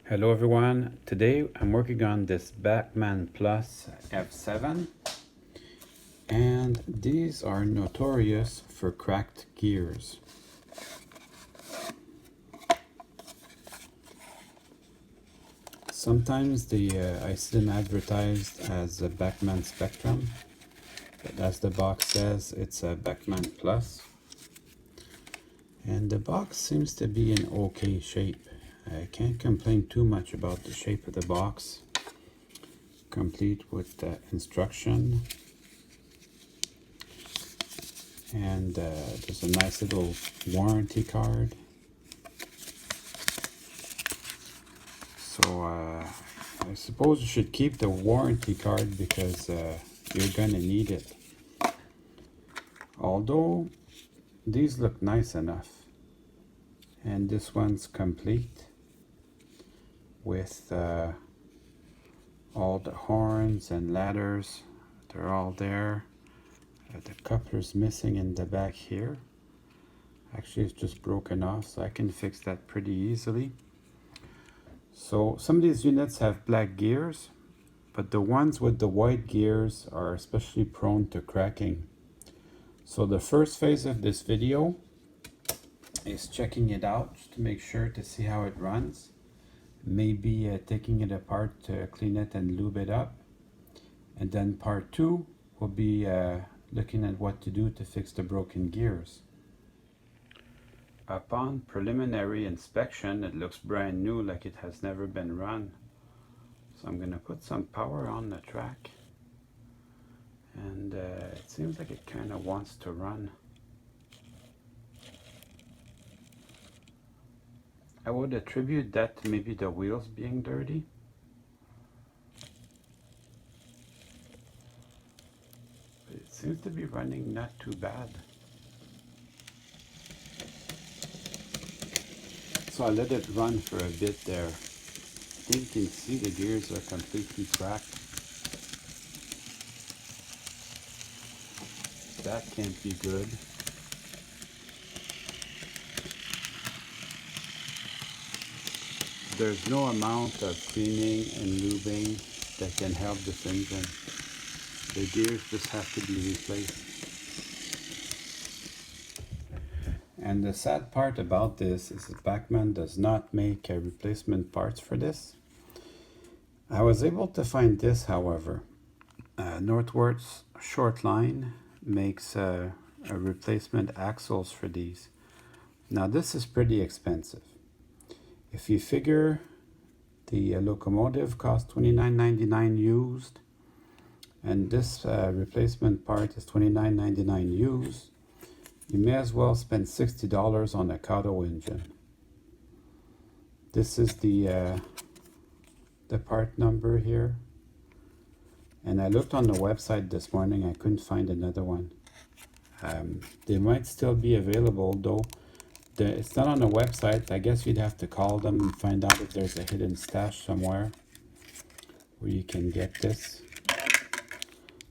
Hello everyone, today I'm working on this Bachmann Plus F7 and these are notorious for cracked gears. Sometimes I see them advertised as a Bachmann Spectrum, but as the box says, it's a Bachmann Plus. And the box seems to be in okay shape. I can't complain too much about the shape of the box. Complete with the instruction. And there's a nice little warranty card. So I suppose you should keep the warranty card because you're gonna need it. Although these look nice enough. And this one's complete with all the horns and ladders. They're all there. The coupler's missing in the back here. Actually, it's just broken off, so I can fix that pretty easily. So some of these units have black gears, but the ones with the white gears are especially prone to cracking. So the first phase of this video is checking it out to make sure to see how it runs. Maybe taking it apart to clean it and lube it up. And then part 2 will be looking at what to do to fix the broken gears. Upon preliminary inspection, it looks brand new, like it has never been run. So I'm going to put some power on the track. And it seems like it kind of wants to run. I would attribute that to maybe the wheels being dirty. But it seems to be running not too bad. So I let it run for a bit there. I think you can see the gears are completely cracked. That can't be good. There's no amount of cleaning and lubing that can help this engine. The gears just have to be replaced. And the sad part about this is that Bachmann does not make replacement parts for this. I was able to find this, however. Northwards Short Line makes a replacement axles for these. Now this is pretty expensive. If you figure the locomotive costs $29.99 used, and this replacement part is $29.99 used, you may as well spend $60 on a Kato engine. This is the part number here, and I looked on the website this morning. I couldn't find another one. They might still be available though. It's not on the website. I guess you'd have to call them and find out if there's a hidden stash somewhere where you can get this.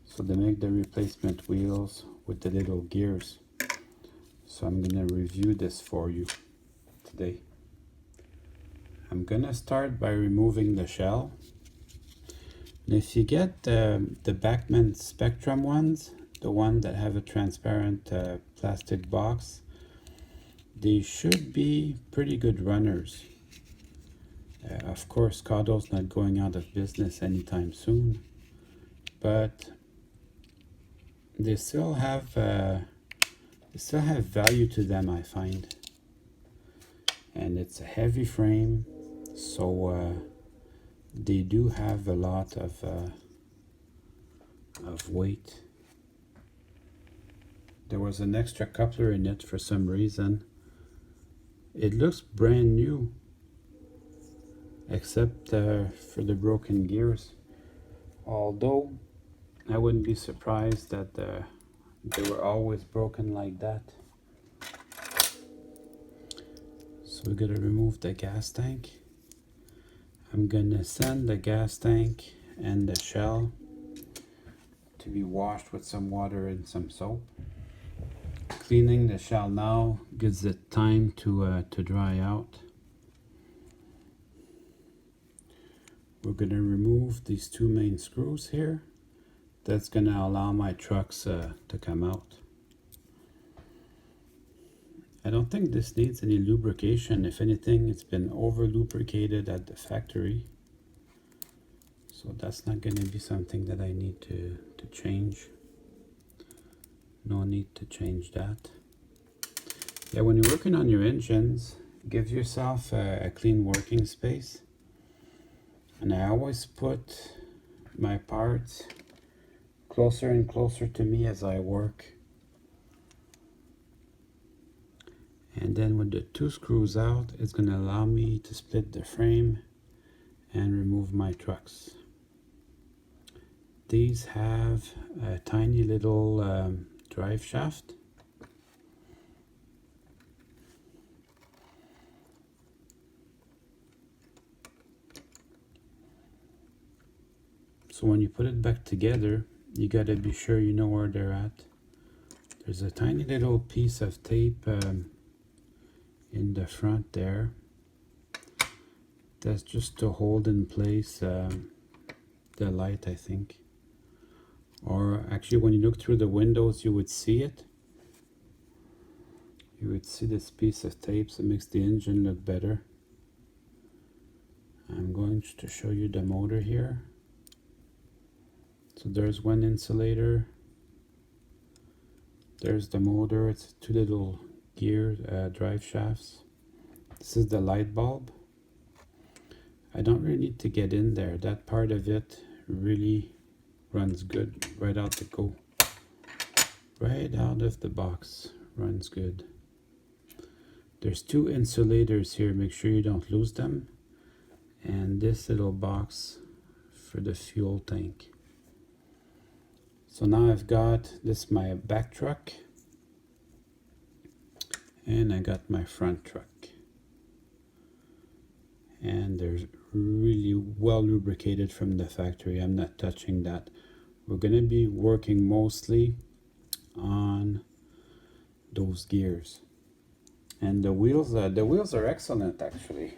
So they make the replacement wheels with the little gears. So I'm gonna review this for you today. I'm gonna start by removing the shell. And if you get the Bachmann Spectrum ones, the one that have a transparent plastic box, they should be pretty good runners. Of course, Kato's not going out of business anytime soon, but they still have value to them, I find. And it's a heavy frame, so they do have a lot of weight. There was an extra coupler in it for some reason. It looks brand new, except for the broken gears. Although I wouldn't be surprised that they were always broken like that. So we're gonna remove the gas tank. I'm gonna send the gas tank and the shell to be washed with some water and some soap. Cleaning the shell now gives it time to dry out. we're going to remove these two main screws here. That's going to allow my trucks to come out. I don't think this needs any lubrication. If anything, it's been over lubricated at the factory. So that's not going to be something that I need to change. No need to change that. Yeah, when you're working on your engines, give yourself a clean working space. And I always put my parts closer and closer to me as I work. And then with the two screws out, it's going to allow me to split the frame and remove my trucks. These have a tiny little drive shaft. So when you put it back together, you gotta be sure you know where they're at. There's a tiny little piece of tape in the front there. That's just to hold in place the light, I think. Or actually, when you look through the windows, you would see it. You would see this piece of tape, so it makes the engine look better. I'm going to show you the motor here. So there's one insulator. There's the motor. It's two little gear drive shafts. This is the light bulb. I don't really need to get in there. That part of it really runs good right out the go. Right out of the box runs good. There's two insulators here. Make sure you don't lose them. And this little box for the fuel tank. So now I've got this my back truck and I got my front truck. And they're really well lubricated from the factory. I'm not touching that. We're going to be working mostly on those gears. And the wheels are excellent actually.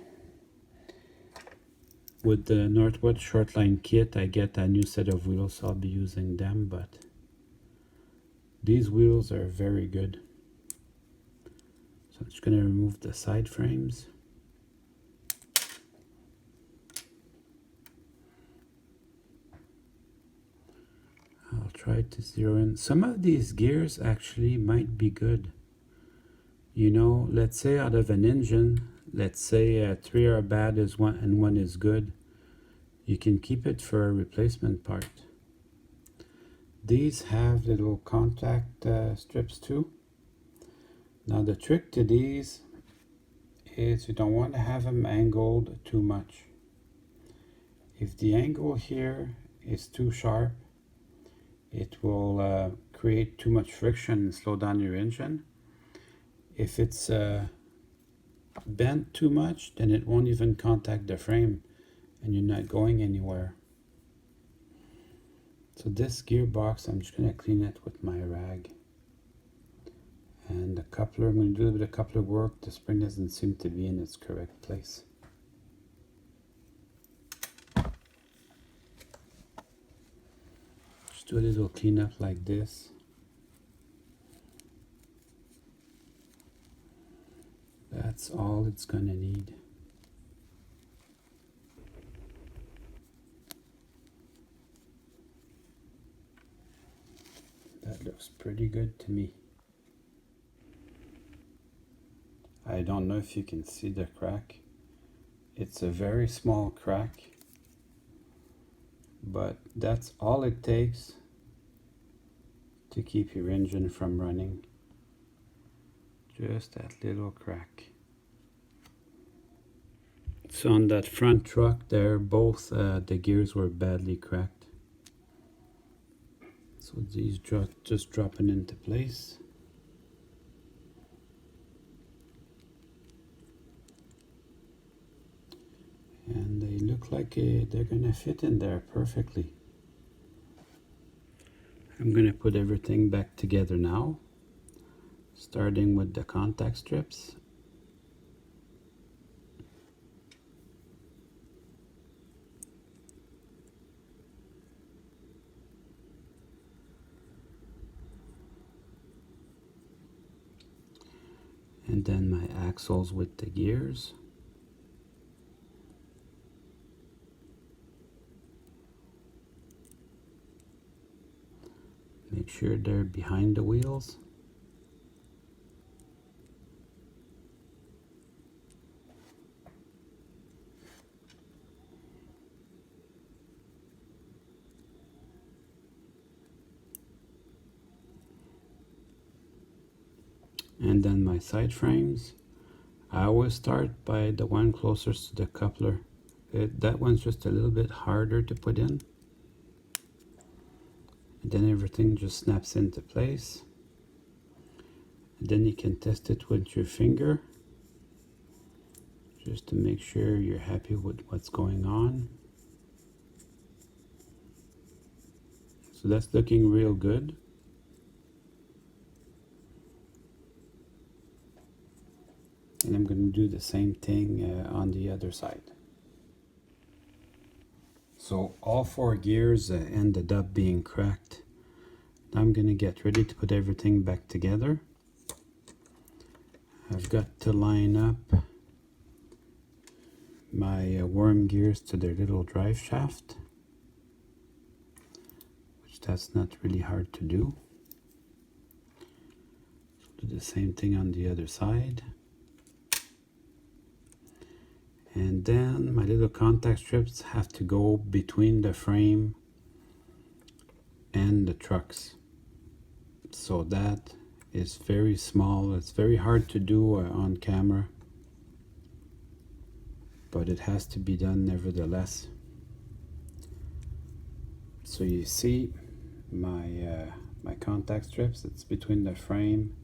With the Northwood Shortline kit, I get a new set of wheels, so I'll be using them, but these wheels are very good. So I'm just going to remove the side frames. I'll try to zero in. Some of these gears actually might be good. You know, let's say out of an engine, let's say 3 are bad and 1 is good. You can keep it for a replacement part. These have little contact strips too. Now the trick to these is you don't want to have them angled too much. If the angle here is too sharp, it will create too much friction and slow down your engine. If it's bent too much, then it won't even contact the frame and you're not going anywhere. So this gearbox, I'm just going to clean it with my rag. And the coupler, I'm going to do a bit of coupler work. The spring doesn't seem to be in its correct place. Just do a little cleanup like this. That's all it's going to need. That looks pretty good to me. I don't know if you can see the crack. It's a very small crack, but that's all it takes to keep your engine from running. Just that little crack. So on that front truck there, both the gears were badly cracked. So these just dropping into place. And they look like they're gonna fit in there perfectly. I'm gonna put everything back together now, starting with the contact strips. And then my axles with the gears. Make sure they're behind the wheels. And then my side frames. I always start by the one closest to the coupler. That one's just a little bit harder to put in. And then everything just snaps into place. And then you can test it with your finger, just to make sure you're happy with what's going on. So that's looking real good. And I'm going to do the same thing on the other side. So all 4 gears ended up being cracked. Now I'm going to get ready to put everything back together. I've got to line up my worm gears to their little drive shaft, which that's not really hard to do. Do the same thing on the other side. And then my little contact strips have to go between the frame and the trucks. So that is very small. It's very hard to do on camera, but it has to be done nevertheless. So you see my my contact strips, it's between the frame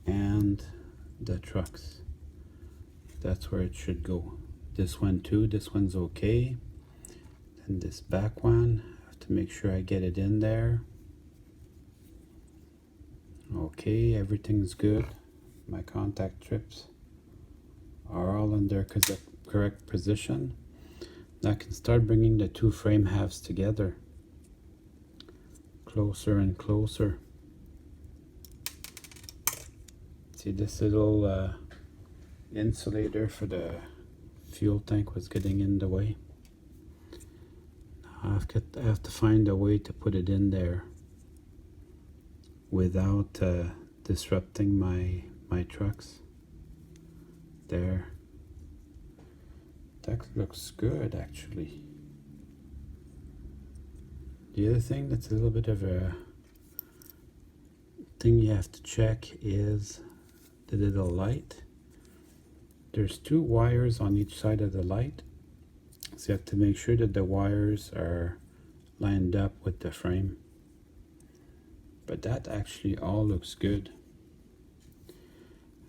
and the trucks. That's where it should go. This one too, this one's okay. And this back one, I have to make sure I get it in there. Okay, everything's good. My contact strips are all in their correct position. Now I can start bringing the 2 frame halves together. Closer and closer. See, this little insulator for the fuel tank was getting in the way. Now I have to find a way to put it in there without disrupting my trucks. There. That looks good, actually. The other thing that's a little bit of a thing you have to check is the little light. There's 2 wires on each side of the light, so you have to make sure that the wires are lined up with the frame. But that actually all looks good.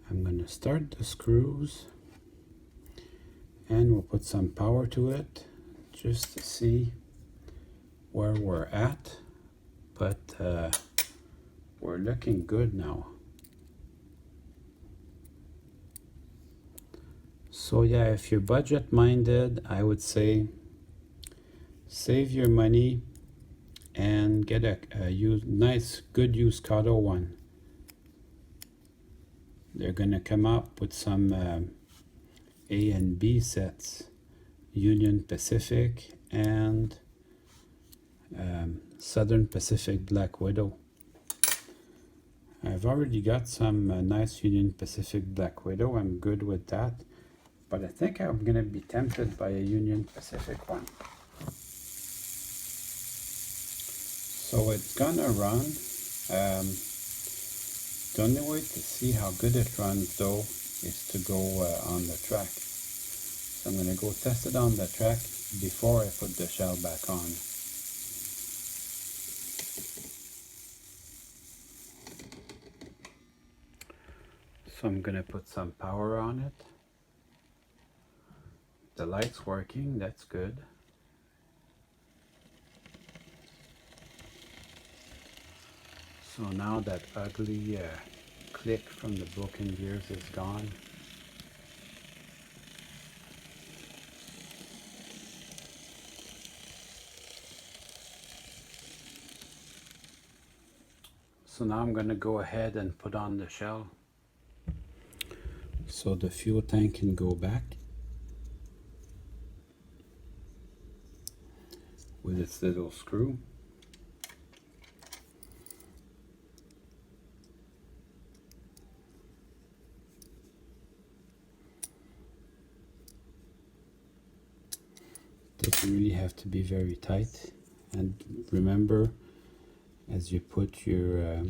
I'm going to start the screws, and we'll put some power to it just to see where we're at. But we're looking good now. So yeah, if you're budget minded, I would say save your money and get a nice good used Cotto one. They're gonna come up with some A and B sets, Union Pacific and Southern Pacific Black Widow. I've already got some nice Union Pacific Black Widow. I'm good with that. But I think I'm going to be tempted by a Union Pacific one. So it's going to run. The only way to see how good it runs, though, is to go on the track. So I'm going to go test it on the track before I put the shell back on. So I'm going to put some power on it. The light's working, that's good. So now that ugly click from the broken gears is gone. So now I'm going to go ahead and put on the shell. so the fuel tank can go back with its little screw. Doesn't really have to be very tight, and remember, as you put your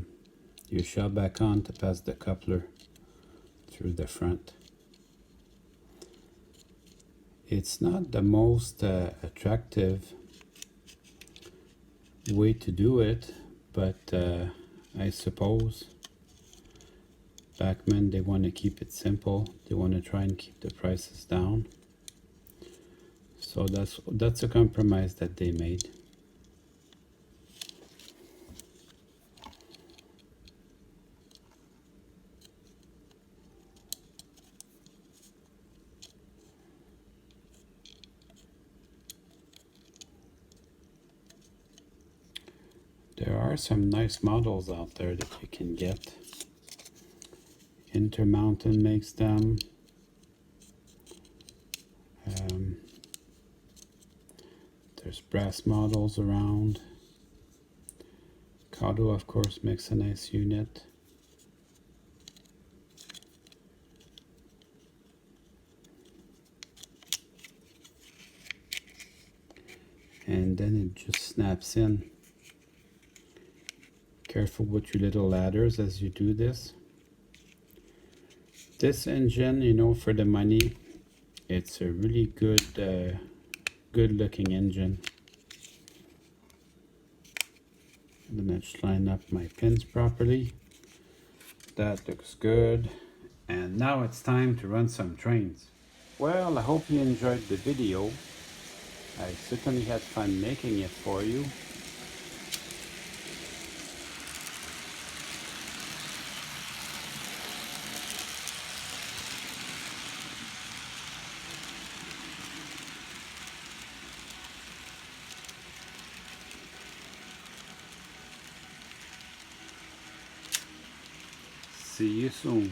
shell back on, to pass the coupler through the front. It's not the most attractive way to do it, but I suppose Bachmann, they want to keep it simple. They want to try and keep the prices down. So that's a compromise that they made. There are some nice models out there that you can get. Intermountain makes them. There's brass models around. Kato, of course, makes a nice unit. And then it just snaps in. Careful with your little ladders as you do this. This engine, you know, for the money, it's a really good looking engine. And then I just line up my pins properly. That looks good. And now it's time to run some trains. Well, I hope you enjoyed the video. I certainly had fun making it for you. See you soon.